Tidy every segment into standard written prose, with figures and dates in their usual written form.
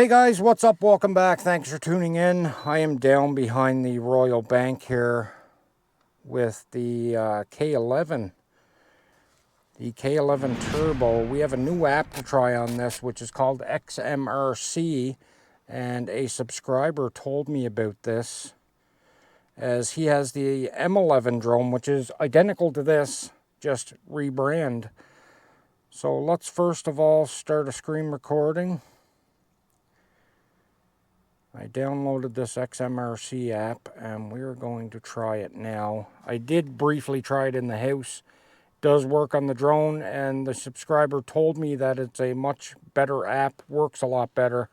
Hey guys, what's up? Welcome back. Thanks for tuning in. I am down behind the Royal Bank here with the K11. The K11 Turbo. We have a new app to try on this, which is called X-MRC. And a subscriber told me about this, as he has the M11 drone, which is identical to this, just rebrand. So let's first of all start a screen recording. I downloaded this X-MRC app and we're going to try it now. I did briefly try it in the house. It does work on the drone, and the subscriber told me that it's a much better app, works a lot better.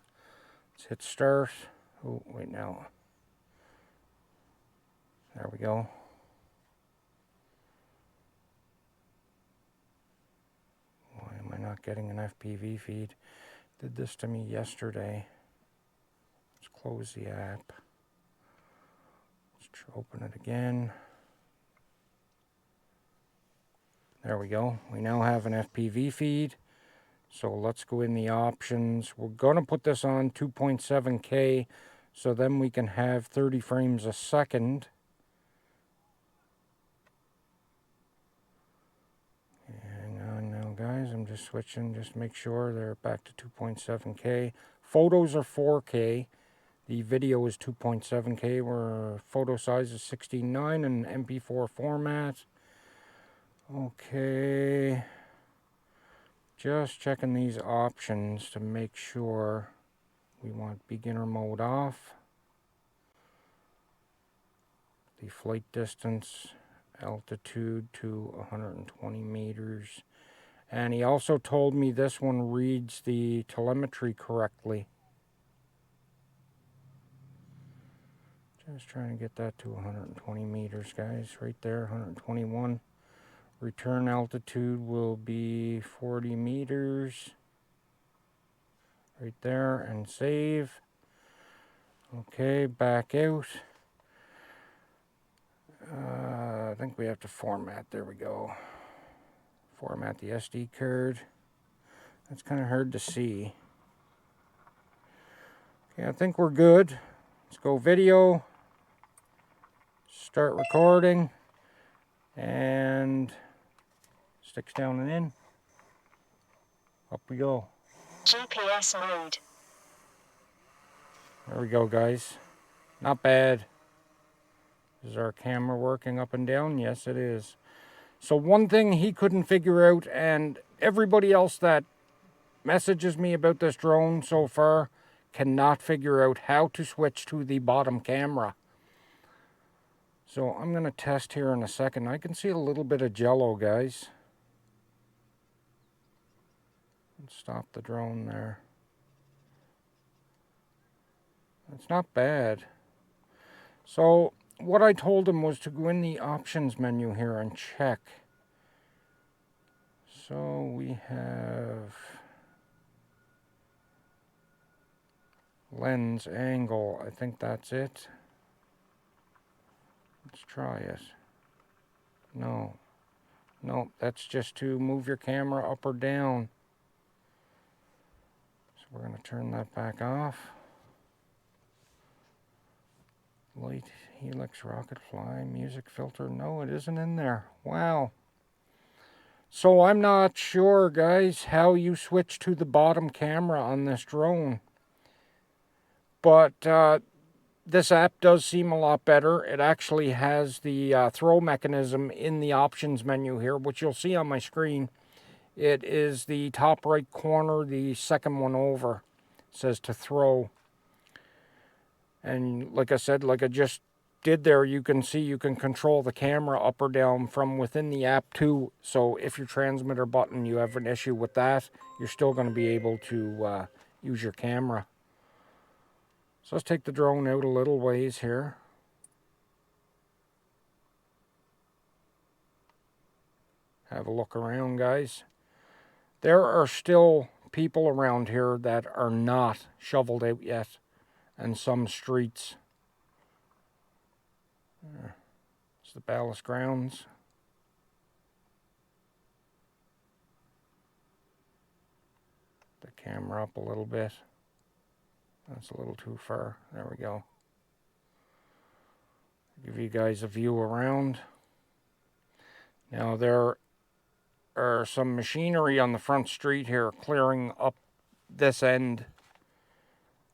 Let's hit start. Oh, wait now. There we go. Why am I not getting an FPV feed? Did this to me yesterday. Let's close the app. Let's open it again. There we go. We now have an FPV feed. So let's go in the options. We're going to put this on 2.7K, so then we can have 30 frames a second. Hang on now, guys. I'm just switching. Just make sure they're back to 2.7K. Photos are 4K. The video is 2.7K, where photo size is 16:9 and MP4 format. Okay. Just checking these options to make sure. We want beginner mode off. The flight distance, altitude to 120 meters. And he also told me this one reads the telemetry correctly. Just trying to get that to 120 meters, guys. Right there, 121. Return altitude will be 40 meters. Right there, and save. Okay, back out. I think we have to format. There we go. Format the SD card. That's kind of hard to see. Okay, I think we're good. Let's go video. Start recording. And sticks down and in. Up we go. GPS mode. There we go, guys. Not bad. Is our camera working up and down? Yes, it is. So one thing he couldn't figure out, and everybody else that messages me about this drone so far cannot figure out how to switch to the bottom camera. So I'm going to test here in a second. I can see a little bit of jello, guys. Let's stop the drone there. It's not bad. So what I told him was to go in the options menu here and check. So we have lens angle. I think that's it. Let's try it. No, that's just to move your camera up or down. So we're going to turn that back off. Light, helix, rocket, fly, music filter. No, it isn't in there. Wow. So I'm not sure, guys, how you switch to the bottom camera on this drone. But this app does seem a lot better. It actually has the throw mechanism in the options menu here, which you'll see on my screen. It is the top right corner, the second one over. It says to throw. And like I said, like I just did there, you can see you can control the camera up or down from within the app too. So if your transmitter button, you have an issue with that, you're still going to be able to use your camera. So let's take the drone out a little ways here. Have a look around, guys. There are still people around here that are not shoveled out yet, and some streets. It's the ballast grounds. The camera up a little bit. That's a little too far. There we go. Give you guys a view around. Now there are some machinery on the front street here clearing up this end.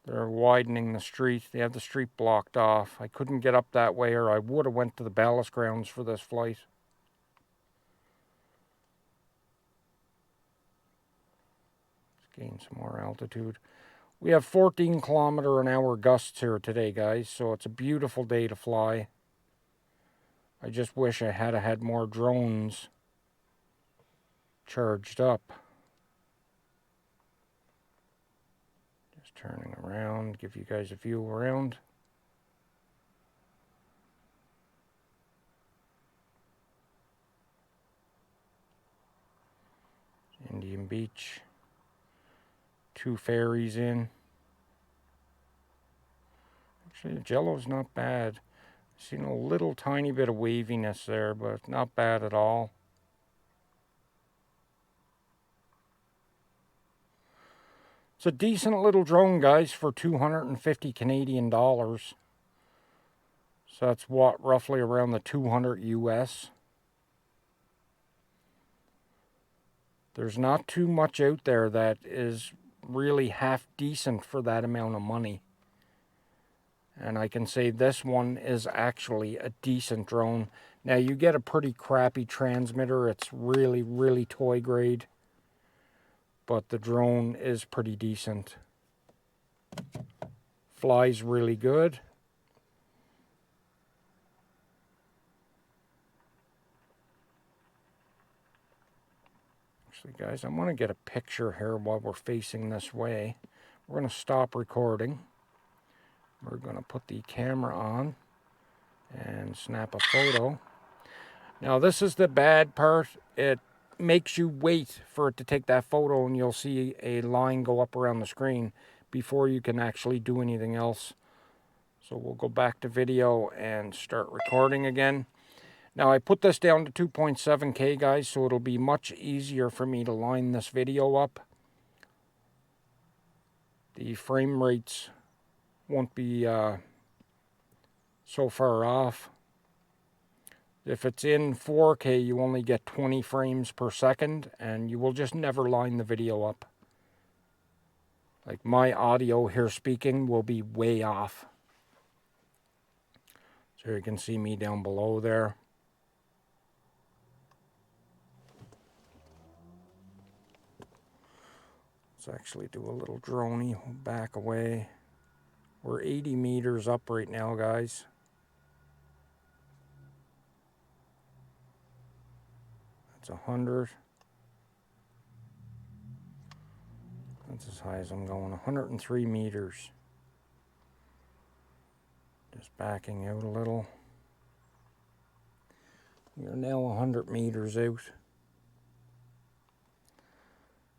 They're widening the street. They have the street blocked off. I couldn't get up that way, or I would have went to the ballast grounds for this flight. Let's gain some more altitude. We have 14-kilometer-an-hour gusts here today, guys, so it's a beautiful day to fly. I just wish I had more drones charged up. Just turning around, give you guys a view around. Indian Beach. 2 ferries in. Actually, the jello's not bad. Seen a little tiny bit of waviness there, but not bad at all. It's a decent little drone, guys, for 250 Canadian dollars. So that's what, roughly around the 200 US. There's not too much out there that is really half decent for that amount of money. And I can say this one is actually a decent drone. Now you get a pretty crappy transmitter. It's really, really toy grade. But the drone is pretty decent. Flies really good. Actually, guys, I want to get a picture here while we're facing this way. We're going to stop recording. We're going to put the camera on and snap a photo. Now, this is the bad part. It makes you wait for it to take that photo, and you'll see a line go up around the screen before you can actually do anything else. So we'll go back to video and start recording again. Now, I put this down to 2.7K, guys, so it'll be much easier for me to line this video up. The frame rates won't be so far off. If it's in 4K, you only get 20 frames per second, and you will just never line the video up. Like, my audio here speaking will be way off. So you can see me down below there. Let's actually do a little droney, back away. We're 80 meters up right now, guys. That's 100. That's as high as I'm going, 103 meters. Just backing out a little. We are now 100 meters out.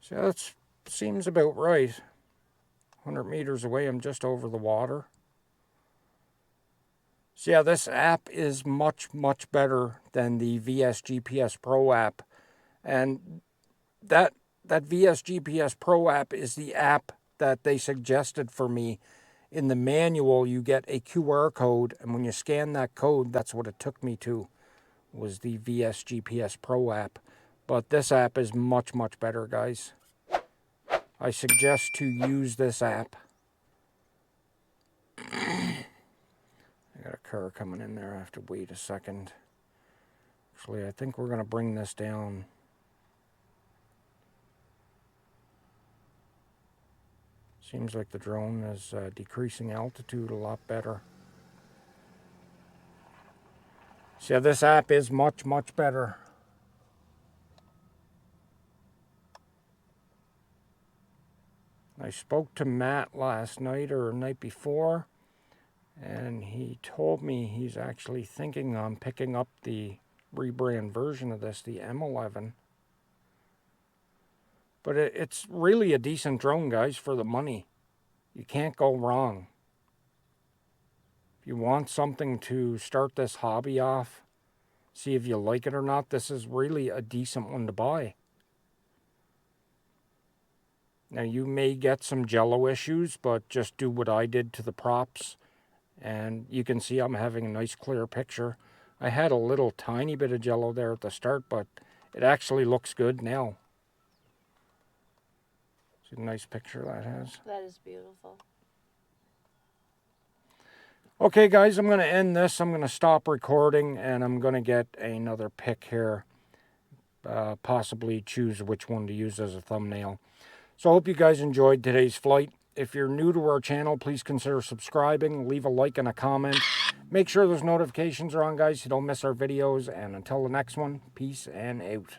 So that seems about right. 100 meters away, I'm just over the water. So yeah, this app is much, much better than the VS GPS Pro app. And that VS GPS Pro app is the app that they suggested for me. In the manual, you get a QR code, and when you scan that code, that's what it took me to, was the VS GPS Pro app. But this app is much, much better, guys. I suggest to use this app. I got a car coming in there. I have to wait a second. Actually, I think we're going to bring this down. Seems like the drone is decreasing altitude a lot better. So yeah, this app is much, much better. I spoke to Matt last night or the night before, and he told me he's actually thinking on picking up the rebrand version of this, the M11. But it's really a decent drone, guys, for the money. You can't go wrong. If you want something to start this hobby off, see if you like it or not, this is really a decent one to buy. Now you may get some jello issues, but just do what I did to the props. And you can see I'm having a nice clear picture. I had a little tiny bit of jello there at the start, but it actually looks good now. See the nice picture that has? That is beautiful. Okay guys, I'm going to end this. I'm going to stop recording and I'm going to get another pic here. Possibly choose which one to use as a thumbnail. So I hope you guys enjoyed today's flight. If you're new to our channel, please consider subscribing, leave a like and a comment. Make sure those notifications are on, guys, so you don't miss our videos. And until the next one, peace and out.